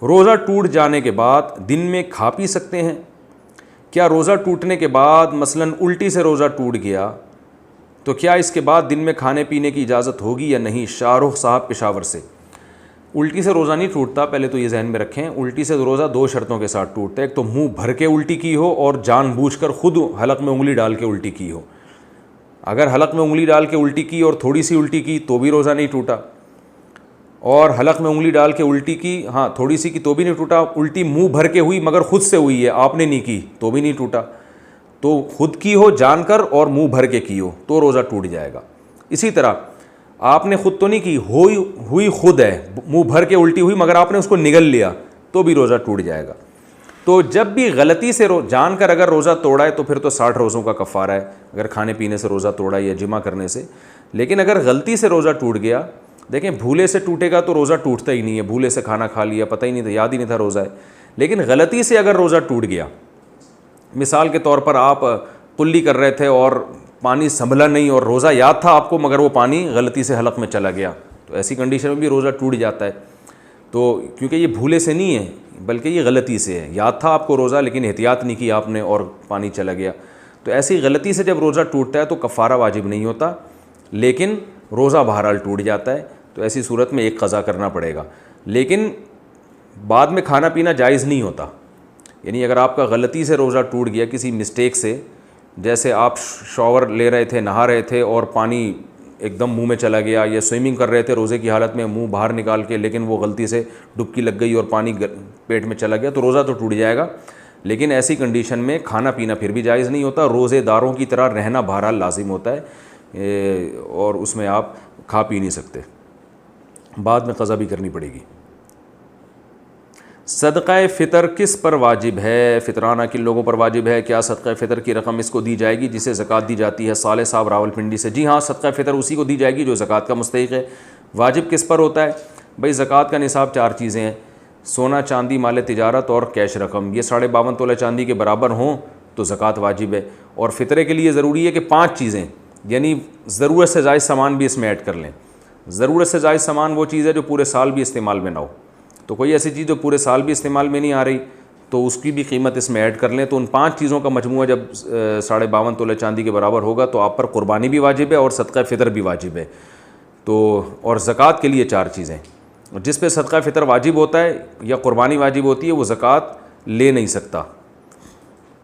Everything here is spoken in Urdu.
روزہ ٹوٹ جانے کے بعد دن میں کھا پی سکتے ہیں؟ کیا روزہ ٹوٹنے کے بعد مثلاً الٹی سے روزہ ٹوٹ گیا تو کیا اس کے بعد دن میں کھانے پینے کی اجازت ہوگی یا نہیں؟ شاہ رخ صاحب پشاور سے۔ الٹی سے روزہ نہیں ٹوٹتا، پہلے تو یہ ذہن میں رکھیں۔ الٹی سے روزہ دو شرطوں کے ساتھ ٹوٹتا ہے، ایک تو منہ بھر کے الٹی کی ہو اور جان بوجھ کر خود حلق میں انگلی ڈال کے الٹی کی ہو۔ اگر حلق میں انگلی ڈال کے الٹی کی اور تھوڑی سی الٹی کی تو بھی روزہ نہیں ٹوٹا، اور حلق میں انگلی ڈال کے الٹی کی تھوڑی سی کی تو بھی نہیں ٹوٹا، الٹی منہ بھر کے ہوئی مگر خود سے ہوئی ہے، آپ نے نہیں کی تو بھی نہیں ٹوٹا۔ تو خود کی ہو جان کر اور منہ بھر کے کی ہو تو روزہ ٹوٹ جائے گا۔ اسی طرح آپ نے خود تو نہیں کی، ہوئی خود ہے، منہ بھر کے الٹی ہوئی مگر آپ نے اس کو نگل لیا تو بھی روزہ ٹوٹ جائے گا۔ تو جب بھی غلطی سے جان کر اگر روزہ توڑا ہے تو پھر تو 60 روزوں کا کفارہ ہے، اگر کھانے پینے سے روزہ توڑا یا جمع کرنے سے۔ لیکن اگر غلطی سے روزہ ٹوٹ گیا، دیکھیں بھولے سے ٹوٹے گا تو روزہ ٹوٹتا ہی نہیں ہے، بھولے سے کھانا کھا لیا، پتہ ہی نہیں تھا، یاد ہی نہیں تھا روزہ ہے۔ لیکن غلطی سے اگر روزہ ٹوٹ گیا، مثال کے طور پر آپ قلی کر رہے تھے اور پانی سنبھلا نہیں اور روزہ یاد تھا آپ کو مگر وہ پانی غلطی سے حلق میں چلا گیا، تو ایسی کنڈیشن میں بھی روزہ ٹوٹ جاتا ہے۔ تو کیونکہ یہ بھولے سے نہیں ہے بلکہ یہ غلطی سے ہے، یاد تھا آپ کو روزہ لیکن احتیاط نہیں کی آپ نے اور پانی چلا گیا، تو ایسی غلطی سے جب روزہ ٹوٹتا ہے تو کفارہ واجب نہیں ہوتا لیکن روزہ بہرحال ٹوٹ جاتا ہے، تو ایسی صورت میں ایک قضا کرنا پڑے گا۔ لیکن بعد میں کھانا پینا جائز نہیں ہوتا، یعنی اگر آپ کا غلطی سے روزہ ٹوٹ گیا کسی مسٹیک سے، جیسے آپ شاور لے رہے تھے، نہا رہے تھے اور پانی ایک دم منہ میں چلا گیا، یا سوئمنگ کر رہے تھے روزے کی حالت میں منہ باہر نکال کے لیکن وہ غلطی سے ڈبکی لگ گئی اور پانی پیٹ میں چلا گیا، تو روزہ تو ٹوٹ جائے گا۔ لیکن ایسی کنڈیشن میں کھانا پینا پھر بھی جائز نہیں ہوتا، روزے داروں کی طرح رہنا بہرحال لازم ہوتا ہے، اور اس میں آپ کھا پی نہیں سکتے، بعد میں قضا بھی کرنی پڑے گی۔ صدقہ فطر کس پر واجب ہے؟ فطرانہ کن لوگوں پر واجب ہے؟ کیا صدقہ فطر کی رقم اس کو دی جائے گی جسے زکوٰۃ دی جاتی ہے؟ صالح صاحب راولپنڈی سے۔ جی ہاں، صدقہ فطر اسی کو دی جائے گی جو زکوٰۃ کا مستحق ہے۔ واجب کس پر ہوتا ہے؟ بھئی زکوٰۃ کا نصاب 4 چیزیں ہیں، سونا، چاندی، مال تجارت اور کیش رقم، یہ 52.5 تولہ چاندی کے برابر ہوں تو زکوٰۃ واجب ہے۔ اور فطرے کے لیے ضروری ہے کہ 5 چیزیں، یعنی ضرورت سے زائد سامان بھی اس میں ایڈ کر لیں۔ ضرورت سے زائد سامان وہ چیز ہے جو پورے سال بھی استعمال میں نہ ہو، تو کوئی ایسی چیز جو پورے سال بھی استعمال میں نہیں آ رہی تو اس کی بھی قیمت اس میں ایڈ کر لیں، تو ان 5 چیزوں کا مجموعہ جب 52.5 تولہ چاندی کے برابر ہوگا تو آپ پر قربانی بھی واجب ہے اور صدقہ فطر بھی واجب ہے۔ تو اور زکوٰۃ کے لیے 4 چیزیں، جس پہ صدقہ فطر واجب ہوتا ہے یا قربانی واجب ہوتی ہے وہ زکوٰۃ لے نہیں سکتا،